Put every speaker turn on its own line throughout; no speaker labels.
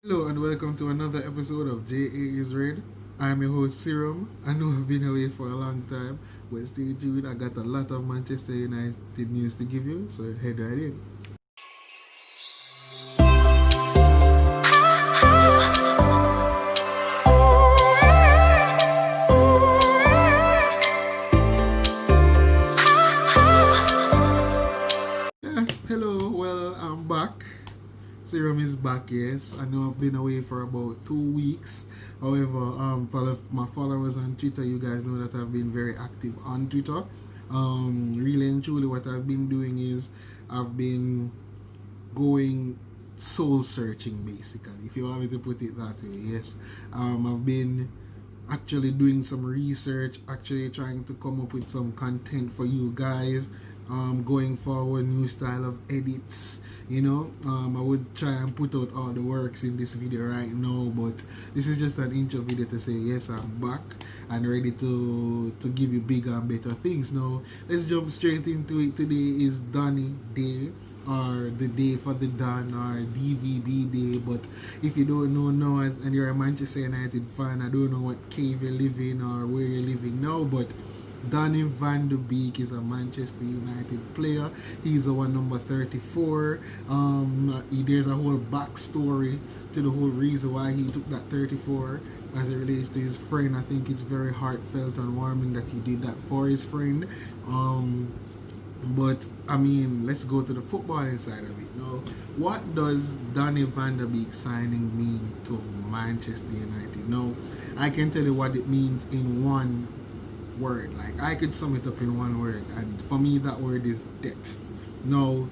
Hello and welcome to another episode of JA is Red. I'm your host Serum. I know I've been away for a long time, but stay tuned. I got a lot of Manchester United news to give you, so head right in. Hello, well, I'm back. Serum is back, yes. I know I've been away for about 2 weeks. However, for my followers on Twitter, you guys know that I've been very active on Twitter. Really and truly, what I've been doing is I've been going soul searching, basically, if you want me to put it that way. Yes, I've been actually doing some research, actually trying to come up with some content for you guys. Going forward, new style of edits. I would try and put out all the works in this video right now, but this is just an intro video to say yes, I'm back and ready to give you bigger and better things. Now let's jump straight into it. Today is Donny Day, or the day for the Don, or DVB Day. But if you don't know now and you're a Manchester United fan, I don't know what cave you live in or where you're living now, but Donny Van de Beek is a Manchester United player. He's the one number 34. There's a whole backstory to the whole reason why he took that 34 as it relates to his friend. I think it's very heartfelt and warming that he did that for his friend. But I mean, let's go to the footballing side of it. Now, what does Donny Van de Beek signing mean to Manchester United? Now, I can tell you what it means in one word. Like, I could sum it up in one word, and for me that word is depth. Now,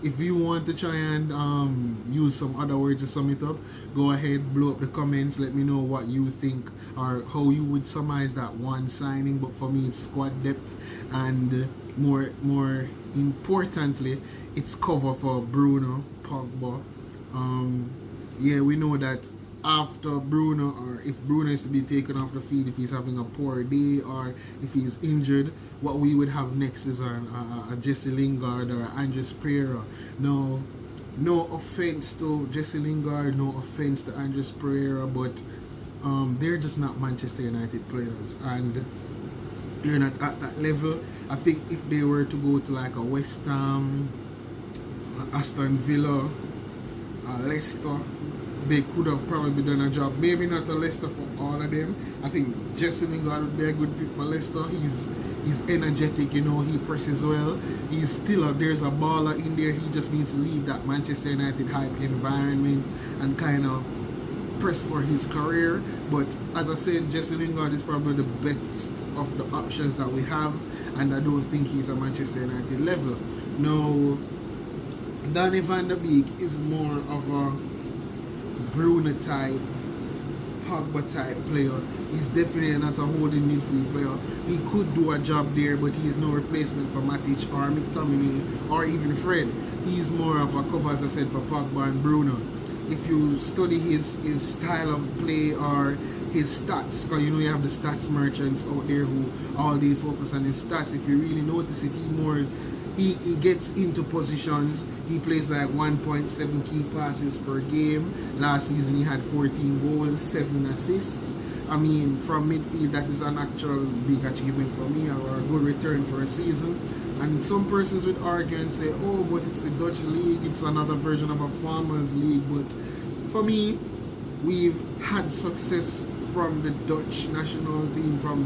if you want to try and use some other words to sum it up, go ahead, blow up the comments, let me know what you think or how you would summarize that one signing. But for me, it's squad depth, and more importantly, it's cover for Bruno Pogba. Yeah, we know that after Bruno, or if Bruno is to be taken off the field, if he's having a poor day or if he's injured, what we would have next is a Jesse Lingard or Andres Pereira. No offense to Jesse Lingard, no offense to Andres Pereira, but they're just not Manchester United players, and they're not at that level. I think if they were to go to like a West Ham, Aston Villa, Leicester, they could have probably done a job. Maybe not a Leicester for all of them. I think Jesse Lingard would be a good fit for Leicester. He's energetic, he presses well. He's still there's a baller in there. He just needs to leave that Manchester United hype environment and kind of press for his career. But as I said, Jesse Lingard is probably the best of the options that we have, and I don't think he's a Manchester United level. Now, Donny Van de Beek is more of a Bruno type, Pogba type player. He's definitely not a holding midfield player. He could do a job there, but he is no replacement for Matic or McTominay or even Fred. He's more of a cover, as I said, for Pogba and Bruno. If you study his style of play or his stats, because you have the stats merchants out there who all day focus on his stats. If you really notice it, he gets into positions. He plays like 1.7 key passes per game. Last season he had 14 goals, 7 assists. I mean, from midfield, that is an actual big achievement for me, or a good return for a season. And some persons would argue and say, oh, but it's the Dutch league, it's another version of a farmers league. But for me, we've had success from the Dutch national team, from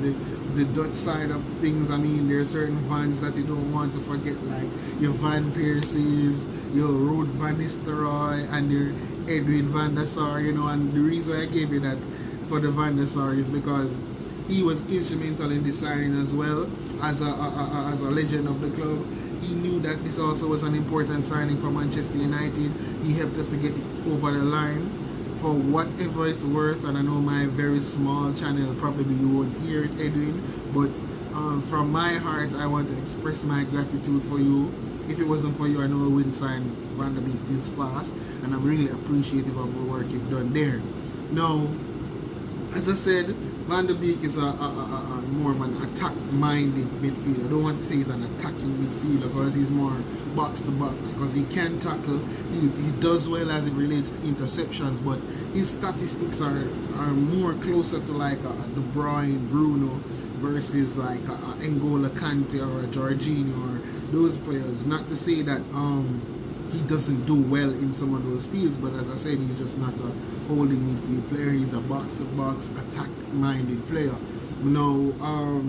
the Dutch side of things. I mean, there are certain Vans that you don't want to forget, like your Van Persie's, your Ruud van Nistelrooy, and your Edwin van der Sar, and the reason I gave you that for the Van der Sar is because he was instrumental in the signing as well as a legend of the club. He knew that this also was an important signing for Manchester United. He helped us to get it over the line. For whatever it's worth, and I know my very small channel probably you won't hear it, Edwin, but from my heart I want to express my gratitude for you. If it wasn't for you, I know I wouldn't sign Van de Beek this fast, and I'm really appreciative of the work you've done there. Now, as I said, Van de Beek is a more of an attack-minded midfielder. I don't want to say he's an attacking midfielder because he's more box-to-box, because he can tackle. He does well as it relates to interceptions, but his statistics are more closer to like a De Bruyne, Bruno versus like a N'Golo Kante or a Jorginho or those players. Not to say that he doesn't do well in some of those fields, but as I said, he's just not a holding midfield player. He's a box-to-box, attack-minded player. Now,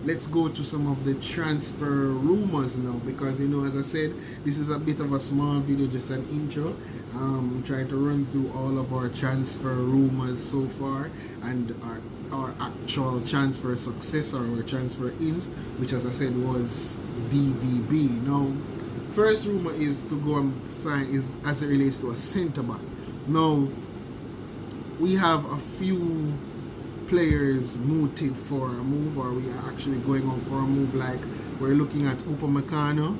let's go to some of the transfer rumors now, because, you know, as I said, this is a bit of a small video, just an intro. I'm trying to run through all of our transfer rumors so far and our actual transfer success or our transfer ins, which, as I said, was DVB. Now, first rumor is to go and sign is as it relates to a centre back. Now, we have a few players mooted for a move, or we are actually going on for a move. Like, we're looking at Upamecano.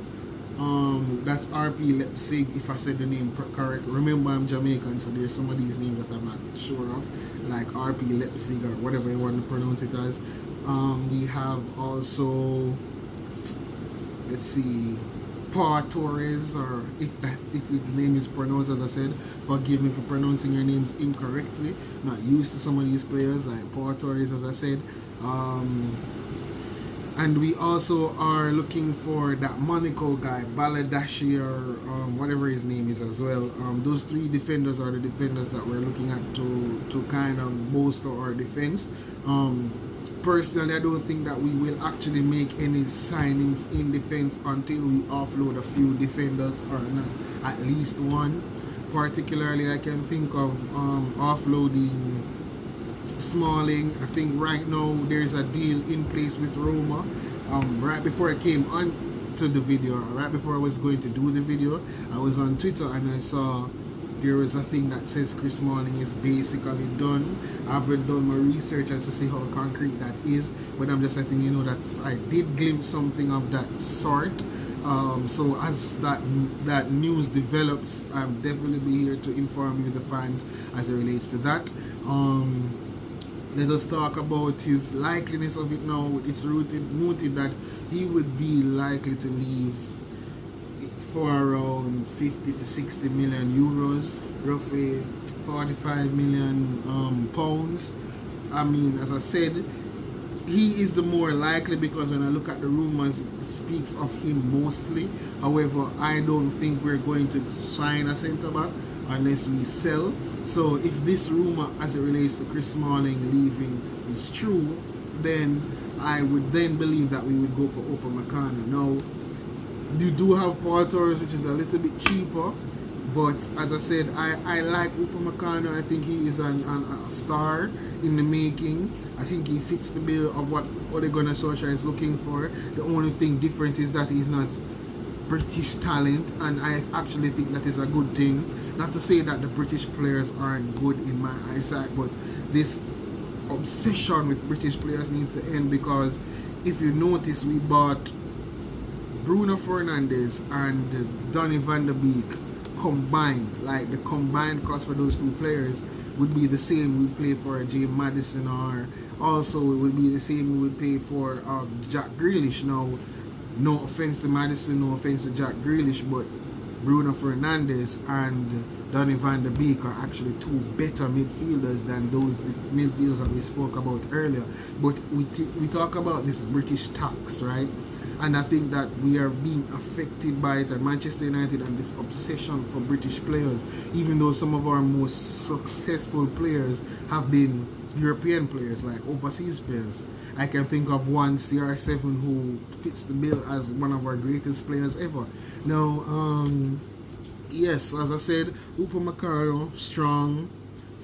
That's RP Leipzig, if I said the name correct. Remember, I'm Jamaican, so there's some of these names that I'm not sure of, like RP Leipzig or whatever you want to pronounce it as. We have also, let's see, Paul Torres, or if his name is pronounced, as I said, forgive me for pronouncing your names incorrectly. I'm not used to some of these players like Paul Torres, as I said. And we also are looking for that Monaco guy, Baladashi, or whatever his name is as well. Those three defenders are the defenders that we're looking at to kind of bolster our defense. Personally, I don't think that we will actually make any signings in defense until we offload a few defenders, or not, at least one. Particularly, I can think of offloading Smalling. I think right now there's a deal in place with Roma. Right before I came on to the video, right before I was going to do the video, I was on Twitter and I saw there was a thing that says Chris Smalling is basically done. I haven't done my research as to see how concrete that is, but I'm just letting you know that I did glimpse something of that sort. So as that news develops, I'll definitely be here to inform you, the fans, as it relates to that. Let us talk about his likeliness of it now. It's mooted that he would be likely to leave for around 50 to 60 million euros, roughly 45 million pounds. I mean, as I said, he is the more likely, because when I look at the rumors, it speaks of him mostly. However, I don't think we're going to sign a centre back unless we sell. So if this rumor as it relates to Chris Smalling leaving is true, then I would then believe that we would go for Upamecano. Now, you do have Paul Torres, which is a little bit cheaper, but as I said, I like Upamecano. I think he is a star in the making. I think he fits the bill of what Ole Gunnar Solskjaer is looking for. The only thing different is that he's not British talent, and I actually think that is a good thing. Not to say that the British players aren't good in my eyesight, but this obsession with British players needs to end, because if you notice, we bought Bruno Fernandes and Donny Van de Beek combined. Like, the combined cost for those two players would be the same we play for James Maddison, or also it would be the same we would pay for Jack Grealish. Now, no offense to Maddison, no offense to Jack Grealish, but Bruno Fernandes and Donny Van de Beek are actually two better midfielders than those midfielders that we spoke about earlier. But we talk about this British tax, right? And I think that we are being affected by it at Manchester United, and this obsession for British players, even though some of our most successful players have been European players, like overseas players. I can think of one, CR7, who fits the bill as one of our greatest players ever. Now, yes, as I said, Upamecano, strong,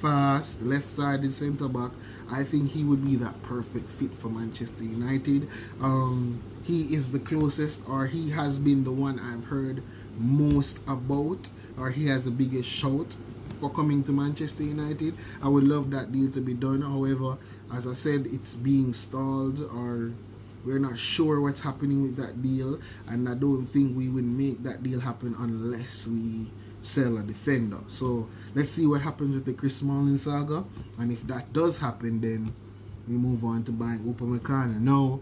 fast, left-sided centre-back. I think he would be that perfect fit for Manchester United. He is the closest, or he has been the one I've heard most about, or he has the biggest shout for coming to Manchester United. I would love that deal to be done. However, as I said, it's being stalled, or we're not sure what's happening with that deal, and I don't think we will make that deal happen unless we sell a defender. So let's see what happens with the Chris Smalling saga, and if that does happen, then we move on to buying Upamecano. Now,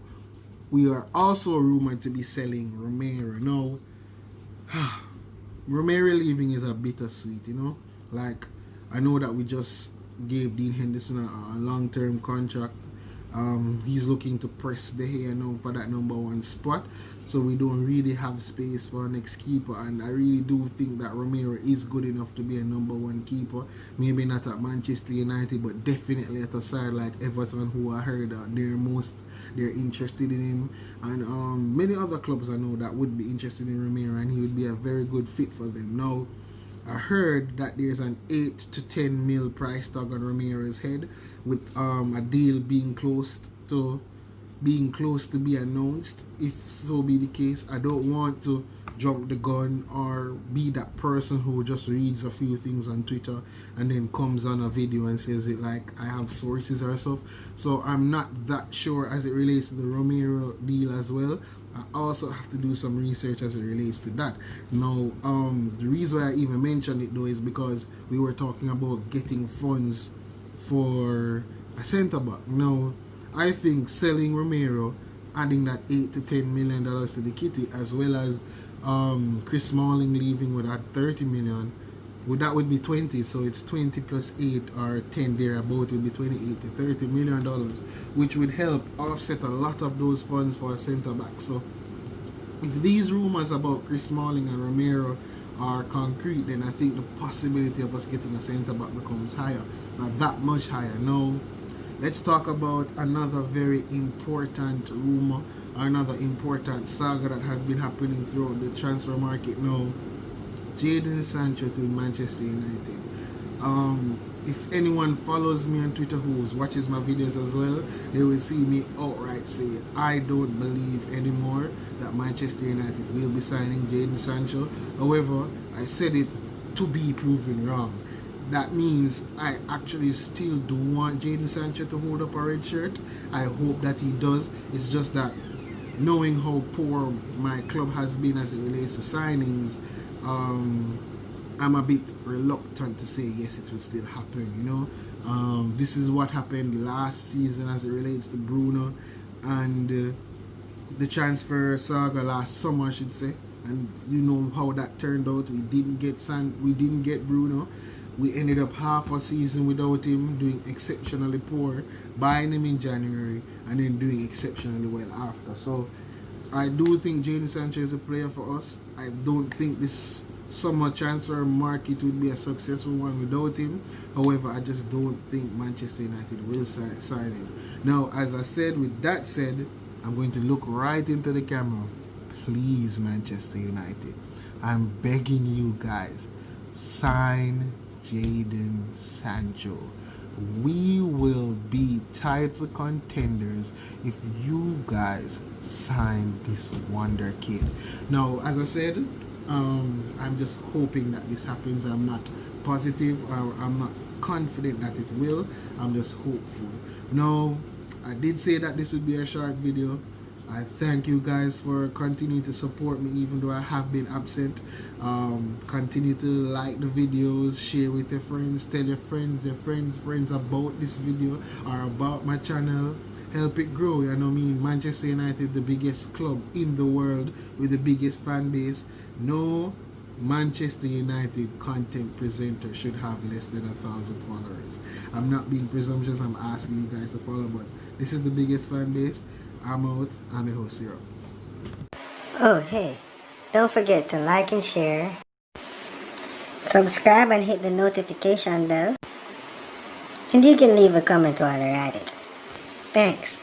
we are also rumored to be selling Romero. Now, Romero leaving is a bittersweet, you know. Like, I know that we just gave Dean Henderson a long-term contract. He's looking to press the hair now for that number one spot, so we don't really have space for our next keeper. And I really do think that Romero is good enough to be a number one keeper. Maybe not at Manchester United, but definitely at a side like Everton, who I heard they're interested in him, and many other clubs I know that would be interested in Romero, and he would be a very good fit for them. Now, I heard that there's an 8 to 10 mil price tag on Romero's head, with a deal being close to be announced. If so be the case, I don't want to jump the gun or be that person who just reads a few things on Twitter and then comes on a video and says it like I have sources or stuff. So I'm not that sure as it relates to the Romero deal as well. I also have to do some research as it relates to that. Now, the reason why I even mentioned it though is because we were talking about getting funds for a centre back. Now, I think selling Romero, adding that 8 to 10 million dollars to the kitty, as well as Chris Smalling leaving with that 30 million, that would be 20. So it's 20 plus 8 or 10 thereabout would be 28 to 30 million dollars, which would help offset a lot of those funds for a centre back. So if these rumors about Chris Smalling and Romero are concrete, then I think the possibility of us getting a centre back becomes higher, not that much higher. Now, let's talk about another very important rumor, or another important saga that has been happening throughout the transfer market now. Jadon Sancho to Manchester United. If anyone follows me on Twitter who watches my videos as well, they will see me outright say I don't believe anymore that Manchester United will be signing Jadon Sancho. However, I said it to be proven wrong. That means I actually still do want Jadon Sancho to hold up a red shirt. I hope that he does. It's just that knowing how poor my club has been as it relates to signings, I'm a bit reluctant to say yes, it will still happen, you know. This is what happened last season as it relates to Bruno and the transfer saga last summer, I should say. And you know how that turned out. We didn't get Bruno. We ended up half a season without him, doing exceptionally poor, buying him in January, and then doing exceptionally well after. So I do think Jadon Sancho is a player for us. I don't think this summer transfer market would be a successful one without him. However, I just don't think Manchester United will sign him. Now, as I said, with that said, I'm going to look right into the camera. Please, Manchester United, I'm begging you guys, sign Jadon Sancho. We will be title contenders if you guys sign this wonder kid. Now, as I said, I'm just hoping that this happens. I'm not positive, or I'm not confident that it will. I'm just hopeful. Now, I did say that this would be a short video. I thank you guys for continuing to support me even though I have been absent. Continue to like the videos, share with your friends, tell your friends about this video or about my channel. Help it grow. You know what I mean? Manchester United, the biggest club in the world with the biggest fan base. No Manchester United content presenter should have less than 1,000 followers. I'm not being presumptuous, I'm asking you guys to follow, but this is the biggest fan base. I'm out. I'm your host, Zero.
Oh, hey, don't forget to like and share, subscribe and hit the notification bell, and you can leave a comment while you're at it. Thanks.